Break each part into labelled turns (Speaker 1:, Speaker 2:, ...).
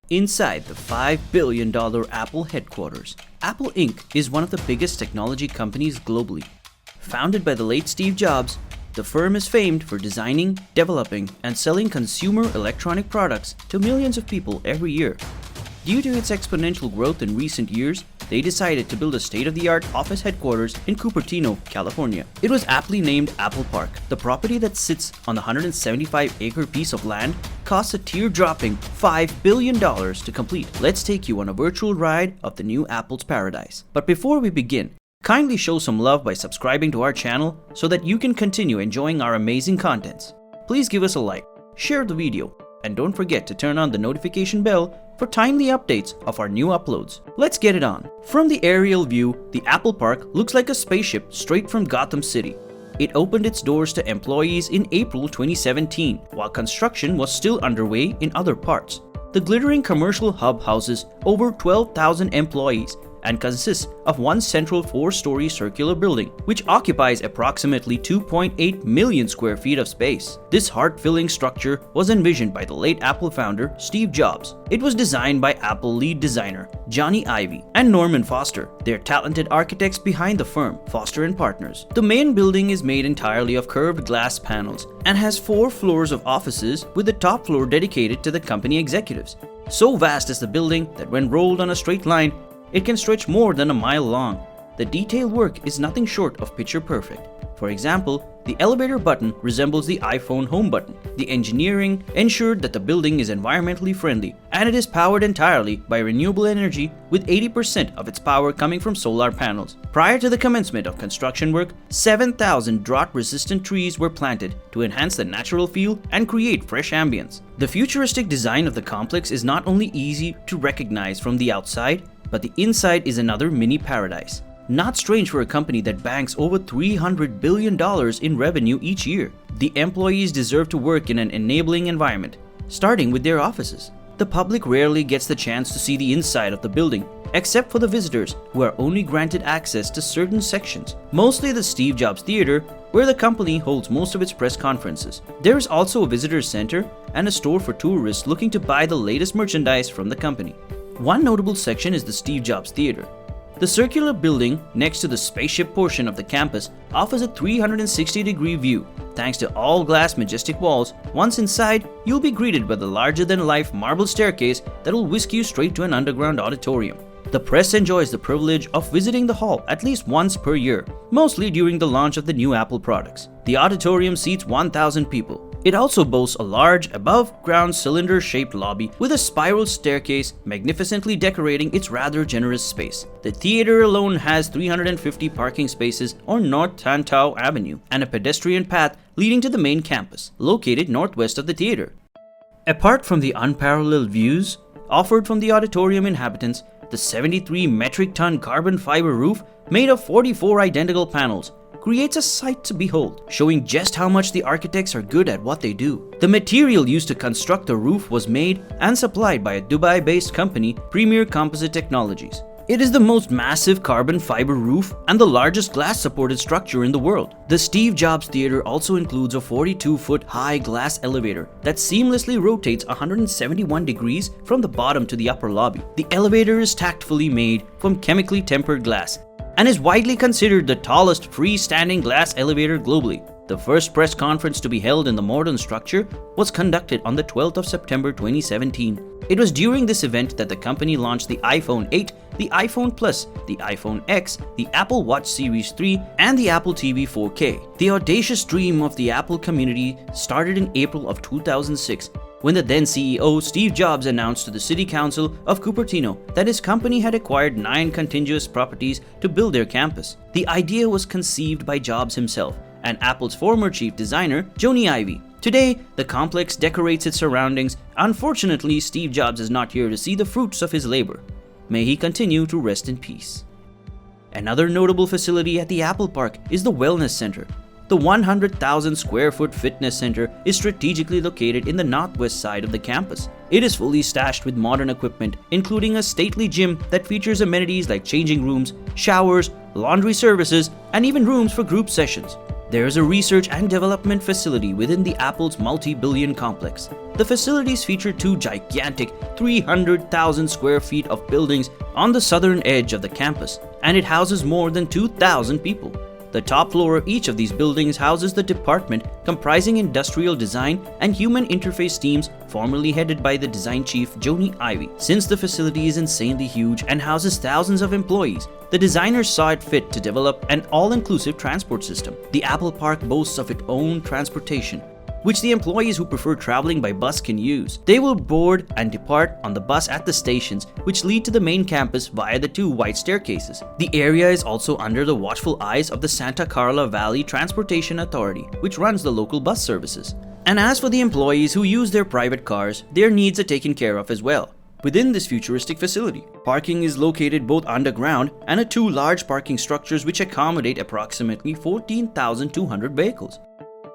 Speaker 1: Inside the $5 billion Apple headquarters, Apple Inc. is one of the biggest technology companies globally. Founded by the late Steve Jobs, the firm is famed for designing, developing, and selling consumer electronic products to millions of people every year. Due to its exponential growth in recent years, they decided to build a state-of-the-art office headquarters in Cupertino, California. It was aptly named Apple Park. The property that sits on the 175-acre piece of land costs a tear-dropping $5 billion to complete. Let's take you on a virtual ride of the new Apple's paradise. But before we begin, kindly show some love by subscribing to our channel so that you can continue enjoying our amazing contents. Please give us a like, share the video, and don't forget to turn on the notification bell for timely updates of our new uploads. Let's get it on. From the aerial view, the Apple Park looks like a spaceship straight from Gotham City. It opened its doors to employees in April 2017, while construction was still underway in other parts. The glittering commercial hub houses over 12,000 employees and consists of one central 4-story circular building, which occupies approximately 2.8 million square feet of space. This heart-filling structure was envisioned by the late Apple founder Steve Jobs. It was designed by Apple lead designer Johnny Ive and Norman Foster. They're talented architects behind the firm, Foster & Partners. The main building is made entirely of curved glass panels and has 4 floors of offices, with the top floor dedicated to the company executives. So vast is the building that when rolled on a straight line, it can stretch more than a mile long. The detailed work is nothing short of picture perfect. For example, the elevator button resembles the iPhone home button. The engineering ensured that the building is environmentally friendly, and it is powered entirely by renewable energy, with 80% of its power coming from solar panels. Prior to the commencement of construction work, 7,000 drought-resistant trees were planted to enhance the natural feel and create fresh ambience. The futuristic design of the complex is not only easy to recognize from the outside, but the inside is another mini paradise. Not strange for a company that banks over $300 billion in revenue each year. The employees deserve to work in an enabling environment, starting with their offices. The public rarely gets the chance to see the inside of the building, except for the visitors who are only granted access to certain sections, mostly the Steve Jobs Theater, where the company holds most of its press conferences. There is also a visitor center and a store for tourists looking to buy the latest merchandise from the company. One notable section is the Steve Jobs Theater. The circular building next to the spaceship portion of the campus offers a 360-degree view. Thanks to all-glass majestic walls, once inside, you'll be greeted by the larger-than-life marble staircase that will whisk you straight to an underground auditorium. The press enjoys the privilege of visiting the hall at least once per year, mostly during the launch of the new Apple products. The auditorium seats 1,000 people. It also boasts a large, above-ground cylinder-shaped lobby with a spiral staircase magnificently decorating its rather generous space. The theater alone has 350 parking spaces on North Tantau Avenue and a pedestrian path leading to the main campus, located northwest of the theater. Apart from the unparalleled views offered from the auditorium inhabitants, the 73 metric ton carbon fiber roof, made of 44 identical panels, creates a sight to behold, showing just how much the architects are good at what they do. The material used to construct the roof was made and supplied by a Dubai-based company, Premier Composite Technologies. It is the most massive carbon fiber roof and the largest glass-supported structure in the world. The Steve Jobs Theater also includes a 42-foot high glass elevator that seamlessly rotates 171 degrees from the bottom to the upper lobby. The elevator is tactfully made from chemically tempered glass and is widely considered the tallest freestanding glass elevator globally. The first press conference to be held in the modern structure was conducted on the 12th of September 2017. It was during this event that the company launched the iPhone 8, the iPhone Plus, the iPhone X, the Apple Watch Series 3, and the Apple TV 4K. The audacious dream of the Apple community started in April of 2006, when the then CEO Steve Jobs announced to the City Council of Cupertino that his company had acquired 9 contiguous properties to build their campus. The idea was conceived by Jobs himself and Apple's former chief designer, Johnny Ive. Today, the complex decorates its surroundings. Unfortunately, Steve Jobs is not here to see the fruits of his labor. May he continue to rest in peace. Another notable facility at the Apple Park is the Wellness Center. The 100,000 square foot fitness center is strategically located in the northwest side of the campus. It is fully stashed with modern equipment, including a stately gym that features amenities like changing rooms, showers, laundry services, and even rooms for group sessions. There is a research and development facility within the Apple's multi-billion complex. The facilities feature two gigantic 300,000 square feet of buildings on the southern edge of the campus, and it houses more than 2,000 people. The top floor of each of these buildings houses the department comprising industrial design and human interface teams formerly headed by the design chief Joni Ivey. Since the facility is insanely huge and houses thousands of employees, the designers saw it fit to develop an all-inclusive transport system. The Apple Park boasts of its own transportation, which the employees who prefer traveling by bus can use. They will board and depart on the bus at the stations, which lead to the main campus via the two white staircases. The area is also under the watchful eyes of the Santa Carla Valley Transportation Authority, which runs the local bus services. And as for the employees who use their private cars, their needs are taken care of as well. Within this futuristic facility, parking is located both underground and at two large parking structures which accommodate approximately 14,200 vehicles.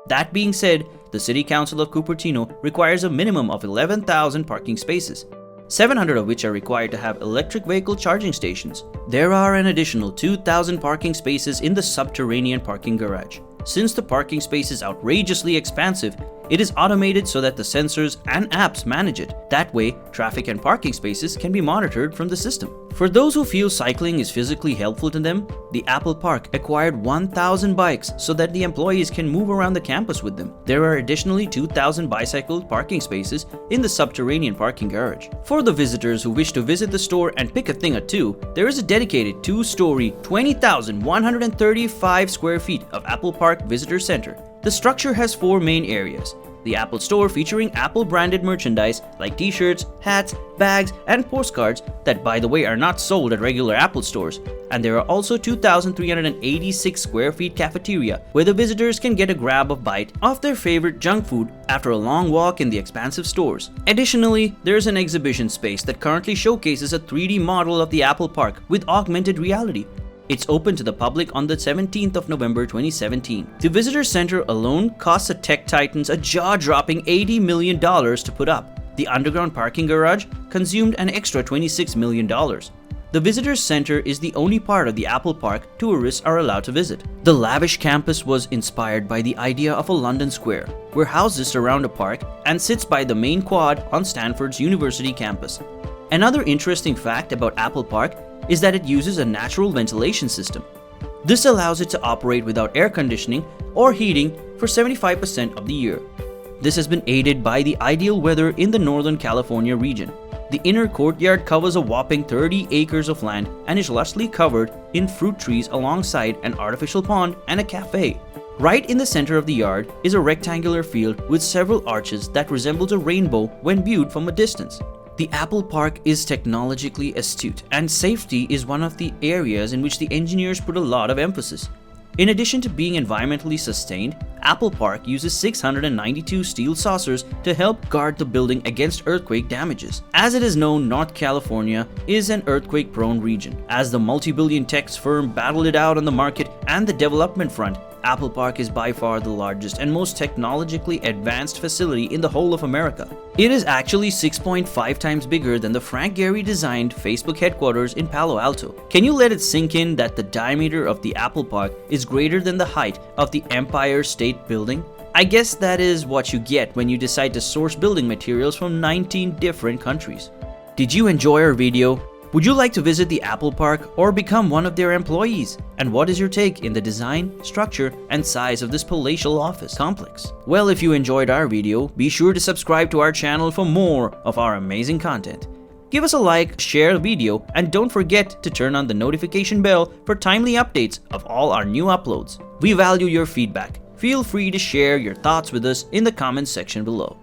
Speaker 1: That being said, the City Council of Cupertino requires a minimum of 11,000 parking spaces, 700 of which are required to have electric vehicle charging stations. There are an additional 2,000 parking spaces in the subterranean parking garage. Since the parking space is outrageously expansive, it is automated so that the sensors and apps manage it. That way, traffic and parking spaces can be monitored from the system. For those who feel cycling is physically helpful to them, the Apple Park acquired 1,000 bikes so that the employees can move around the campus with them. There are additionally 2,000 bicycle parking spaces in the subterranean parking garage. For the visitors who wish to visit the store and pick a thing or two, there is a dedicated two-story, 20,135 square feet of Apple Park Visitor Center. The structure has four main areas. The Apple Store featuring Apple branded merchandise like t-shirts, hats, bags, and postcards that by the way are not sold at regular Apple stores. And there are also 2,386 square feet cafeteria where the visitors can get a grab of bite of their favorite junk food after a long walk in the expansive stores. Additionally, there is an exhibition space that currently showcases a 3D model of the Apple Park with augmented reality. It's open to the public on the 17th of November 2017. The visitor center alone costs the tech titans a jaw-dropping $80 million to put up. The underground parking garage consumed an extra $26 million. The visitor center is the only part of the Apple Park tourists are allowed to visit. The lavish campus was inspired by the idea of a London square, where houses surround a park and sits by the main quad on Stanford's University campus. Another interesting fact about Apple Park is that it uses a natural ventilation system. This allows it to operate without air conditioning or heating for 75% of the year. This has been aided by the ideal weather in the Northern California region. The inner courtyard covers a whopping 30 acres of land and is lushly covered in fruit trees alongside an artificial pond and a cafe. Right in the center of the yard is a rectangular field with several arches that resembles a rainbow when viewed from a distance. The Apple Park is technologically astute, and safety is one of the areas in which the engineers put a lot of emphasis. In addition to being environmentally sustained, Apple Park uses 692 steel saucers to help guard the building against earthquake damages. As it is known, North California is an earthquake-prone region. As the multi-billion tech firm battled it out on the market and the development front, Apple Park is by far the largest and most technologically advanced facility in the whole of America. It is actually 6.5 times bigger than the Frank Gehry-designed Facebook headquarters in Palo Alto. Can you let it sink in that the diameter of the Apple Park is greater than the height of the Empire State Building? I guess that is what you get when you decide to source building materials from 19 different countries. Did you enjoy our video? Would you like to visit the Apple Park or become one of their employees? And what is your take in the design, structure, and size of this palatial office complex? Well, if you enjoyed our video, be sure to subscribe to our channel for more of our amazing content. Give us a like, share the video, and don't forget to turn on the notification bell for timely updates of all our new uploads. We value your feedback. Feel free to share your thoughts with us in the comments section below.